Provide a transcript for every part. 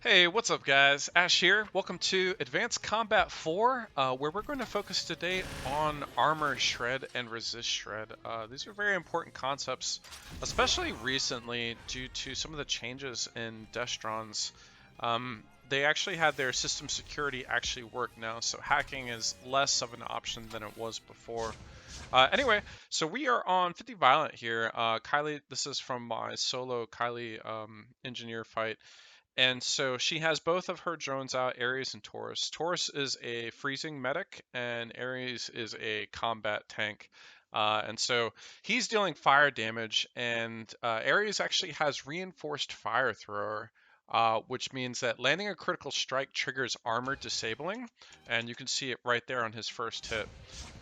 Hey, what's up guys? Ash here. Welcome to Advanced Combat 4, where we're going to focus today on Armor Shred and Resist Shred. These are very important concepts, especially recently due to some of the changes in Destrons. They actually had their system security actually work now, so hacking is less of an option than it was before. Anyway, so we are on 50 Violent here. Kylie, this is from my solo Kylie engineer fight. And so she has both of her drones out, Ares and Taurus. Taurus is a freezing medic, and Ares is a combat tank. And so he's dealing fire damage, and Ares actually has reinforced fire thrower, which means that landing a critical strike triggers armor disabling, and you can see it right there on his first hit.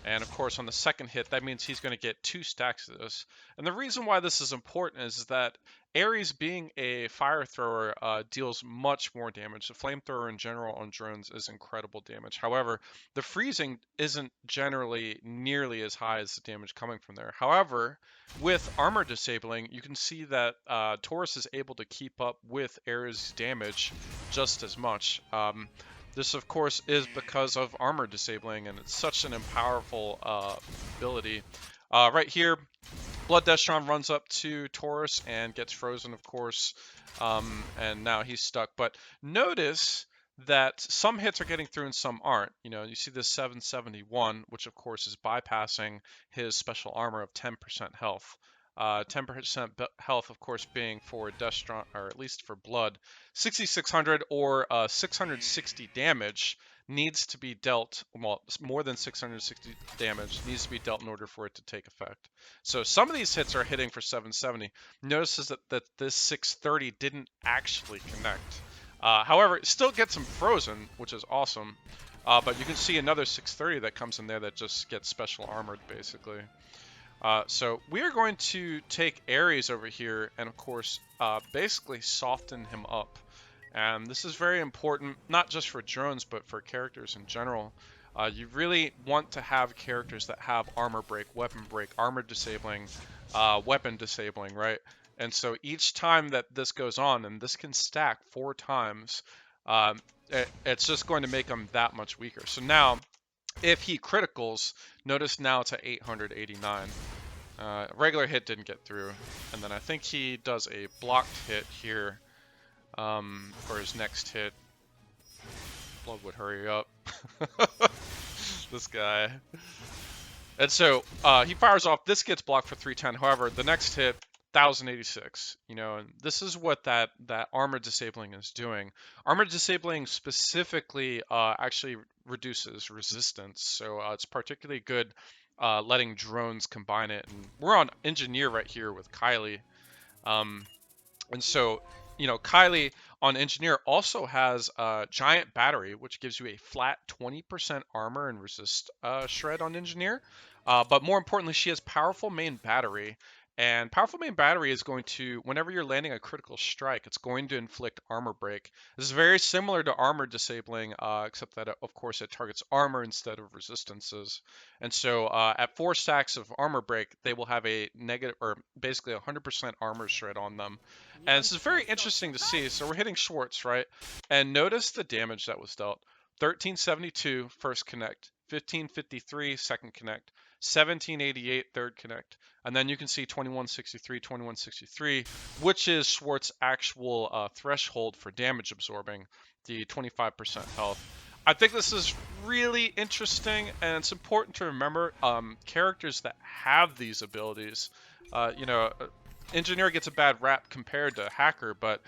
And of course, on the second hit, that means he's going to get 2 stacks of this. And the reason why this is important is that Ares, being a fire thrower, deals much more damage. The flamethrower in general on drones is incredible damage. However, the freezing isn't generally nearly as high as the damage coming from there. However, with armor disabling, you can see that Taurus is able to keep up with Ares' damage just as much. This, of course, is because of armor disabling, and it's such an powerful ability. Right here, Blood Destron runs up to Taurus and gets frozen, of course, and now he's stuck. But notice that some hits are getting through and some aren't. You know, you see this 771, which of course is bypassing his special armor of 10% health. 10% health, of course, being for Destron, or at least for Blood. 6,600 or 660 damage needs to be dealt, well, more than 660 damage needs to be dealt in order for it to take effect. So some of these hits are hitting for 770. Notice that this 630 didn't actually connect. However, it still gets him frozen, which is awesome. But you can see another 630 that comes in there that just gets special armored, basically. So we are going to take Ares over here and, of course, basically soften him up. And this is very important, not just for drones, but for characters in general. You really want to have characters that have Armorbreak, Weaponbreak, armor disabling, weapon disabling, right? And so each time that this goes on, and this can stack 4 times, it's just going to make them that much weaker. So now, if he criticals, notice now it's at 889. Regular hit didn't get through, and then I think he does a blocked hit here for his next hit. Blood would hurry up. This guy. And so he fires off. This gets blocked for 310. However, the next hit, 1086. You know, and this is what that armor disabling is doing. Armor disabling specifically actually reduces resistance, so it's particularly good letting drones combine it. And we're on engineer right here with Kylie, and so, you know, Kylie on engineer also has a giant battery, which gives you a flat 20% armor and resist shred on engineer. But more importantly, she has powerful main battery. And powerful main battery is going to, whenever you're landing a critical strike, it's going to inflict armor break. This is very similar to armor disabling, except that, of course, it targets armor instead of resistances. And so at 4 stacks of armor break, they will have a negative, or basically 100% armor shred on them. And this is very interesting to see. So we're hitting Schwartz, right? And notice the damage that was dealt. 1372 first connect, 1553 second connect, 1788 third connect, and then you can see 2163, 2163, which is Schwartz's actual threshold for damage absorbing, the 25% health. I think this is really interesting, and it's important to remember characters that have these abilities. You know, Engineer gets a bad rap compared to Hacker, but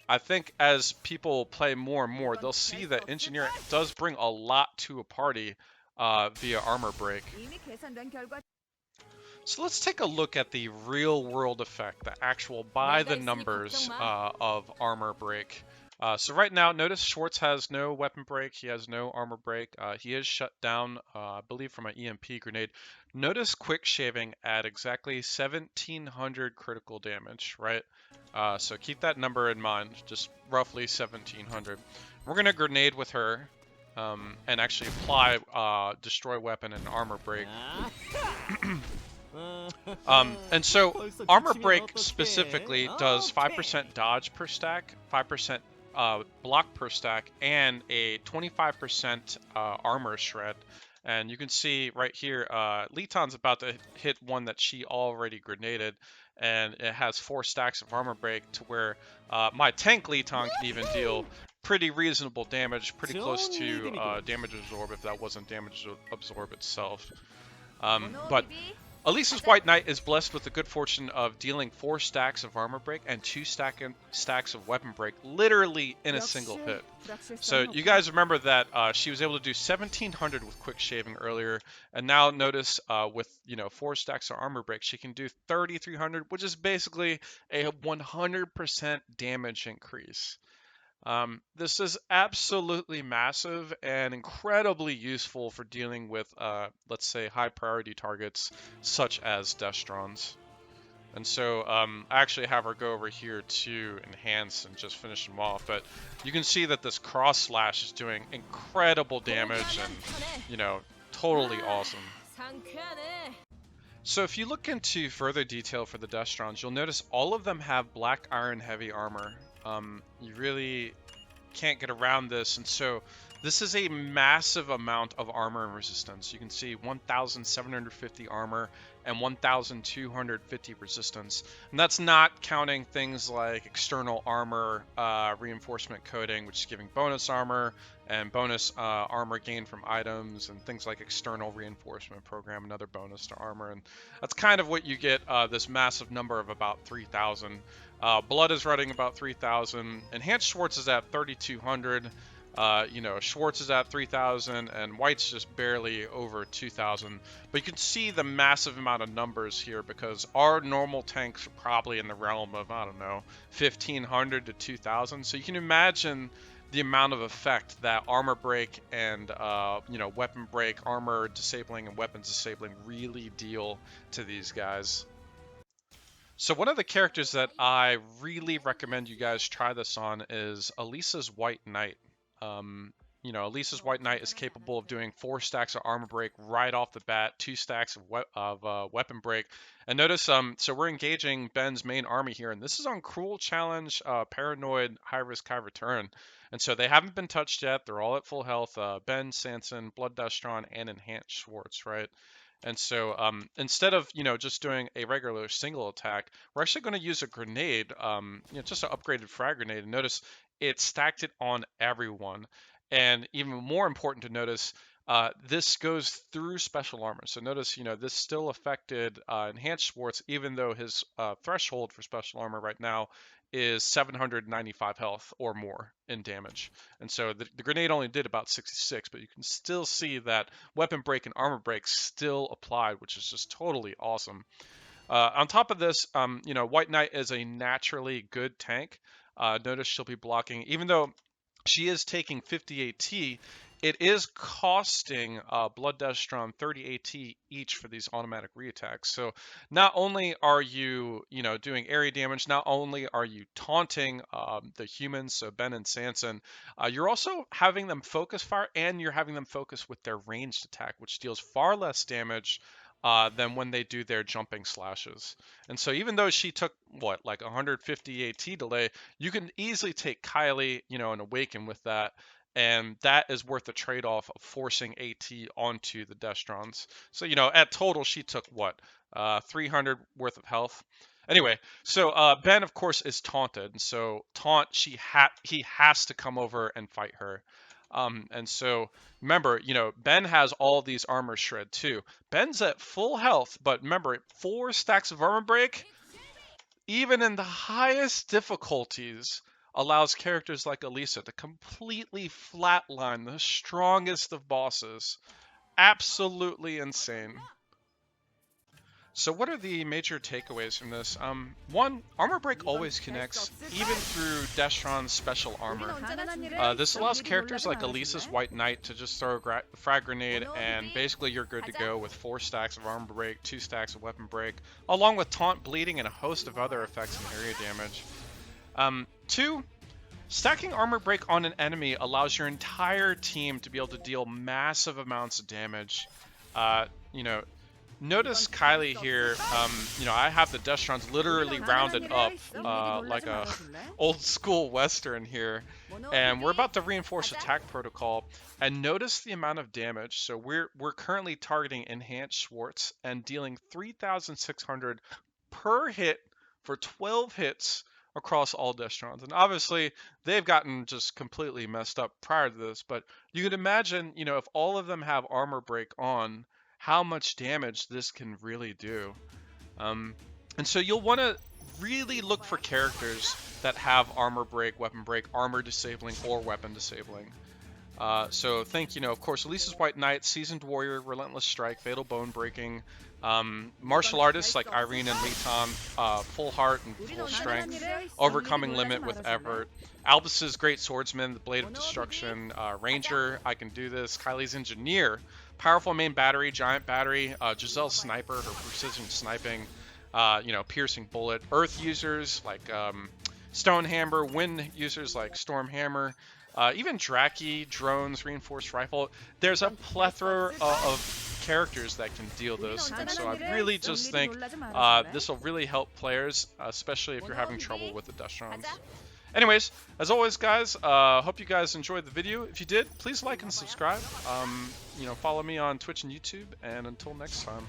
I think as people play more and more, they'll see that Engineer does bring a lot to a party via Armorbreak. So let's take a look at the real world effect, the actual by the numbers of Armorbreak. So right now, notice Schwartz has no weapon break, he has no armor break, he is shut down, I believe, from an EMP grenade. Notice quick shaving at exactly 1700 critical damage, right? So keep that number in mind, just roughly 1700. We're going to grenade with her and actually apply destroy weapon and armor break. And so Armor Break specifically does 5% dodge per stack, 5% block per stack and a 25% armor shred. And you can see right here, Leeton's about to hit one that she already grenaded, and it has 4 stacks of armor break to where my tank Leeton can even deal pretty reasonable damage, pretty close to damage absorb if that wasn't damage absorb itself. But Alisa's White Knight is blessed with the good fortune of dealing 4 stacks of armor break and 2 stacks of weapon break literally in a single hit. So you guys remember that she was able to do 1700 with quick shaving earlier, and now notice with 4 stacks of armor break she can do 3300, which is basically a 100% damage increase. This is absolutely massive and incredibly useful for dealing with, let's say, high priority targets such as Destrons. And so I actually have her go over here to enhance and just finish them off. But you can see that this cross slash is doing incredible damage and, totally awesome. So if you look into further detail for the Destrons, you'll notice all of them have black iron heavy armor. You really can't get around this, and so this is a massive amount of armor and resistance. You can see 1,750 armor and 1,250 resistance, and that's not counting things like external armor reinforcement coating, which is giving bonus armor and bonus armor gain from items, and things like external reinforcement program, another bonus to armor, and that's kind of what you get this massive number of about 3,000. Blood is running about 3,000. Enhanced Schwartz is at 3,200. Schwartz is at 3,000, and White's just barely over 2,000. But you can see the massive amount of numbers here because our normal tanks are probably in the realm of, I don't know, 1,500 to 2,000. So you can imagine the amount of effect that armor break and weapon break, armor disabling and weapons disabling really deal to these guys. So one of the characters that I really recommend you guys try this on is Alisa's White Knight. Alisa's White Knight is capable of doing 4 stacks of armor break right off the bat, 2 stacks of weapon break. And notice, so we're engaging Ben's main army here, and this is on Cruel Challenge, Paranoid, High Risk, High Return. And so they haven't been touched yet. They're all at full health. Ben, Sanson, Blood Destron, and Enhanced Schwartz, right? And so instead of, just doing a regular single attack, we're actually going to use a grenade, just an upgraded frag grenade. And notice it stacked it on everyone. And even more important to notice, this goes through special armor. So notice, this still affected Enhanced Schwartz, even though his threshold for special armor right now is 795 health or more in damage. And so the grenade only did about 66, but you can still see that weapon break and armor break still applied, which is just totally awesome. On top of this, White Knight is a naturally good tank. Notice she'll be blocking, even though she is taking 50 AT, it is costing Blood Destron 30 AT each for these automatic reattacks. So not only are you, doing area damage, not only are you taunting the humans, so Ben and Sanson, you're also having them focus fire, and you're having them focus with their ranged attack, which deals far less damage than when they do their jumping slashes. And so even though she took, like 150 AT delay, you can easily take Kylie, and Awaken with that. And that is worth the trade-off of forcing AT onto the Destrons. So, at total, she took, 300 worth of health. Anyway, so Ben, of course, is taunted. And so Taunt, he has to come over and fight her. And so, remember, Ben has all these armor shred, too. Ben's at full health, but remember, 4 stacks of armor break, even in the highest difficulties, allows characters like Alisa to completely flatline the strongest of bosses. Absolutely insane. So what are the major takeaways from this? One, Armor Break always connects, even through Destron's special armor. This allows characters like Alisa's White Knight to just throw a frag grenade, and basically you're good to go with 4 stacks of Armor Break, 2 stacks of Weapon Break, along with Taunt, Bleeding, and a host of other effects and area damage. 2, stacking Armor Break on an enemy allows your entire team to be able to deal massive amounts of damage. notice Kylie here, you know, I have the Destrons literally rounded up like a old school Western here, and we're about to reinforce attack protocol, and notice the amount of damage. So we're currently targeting Enhanced Schwartz and dealing 3,600 per hit for 12 hits across all Destrons. And obviously, they've gotten just completely messed up prior to this, but you could imagine, you know, if all of them have Armorbreak on, how much damage this can really do. And so you'll want to really look for characters that have Armorbreak, Weaponbreak, armor disabling, or weapon disabling. So think, you know, of course, Alisa's White Knight, Seasoned Warrior, Relentless Strike, Fatal Bone Breaking, martial artists like Irene and Litan, Full Heart and Full Strength, Overcoming Limit with Everett, Albus's Great Swordsman, the Blade of Destruction, Ranger, I Can Do This, Kylie's Engineer, Powerful Main Battery, Giant Battery, Giselle's Sniper, her precision sniping, you know, Piercing Bullet, Earth users like Stonehammer, Wind users like Stormhammer, even Draki, Drones, Reinforced Rifle. There's a plethora of characters that can deal this, and so I really just think this will really help players, especially if you're having trouble with the Destrons. Anyways, as always, guys, hope you guys enjoyed the video. If you did, please like and subscribe. You know, follow me on Twitch and YouTube, and until next time.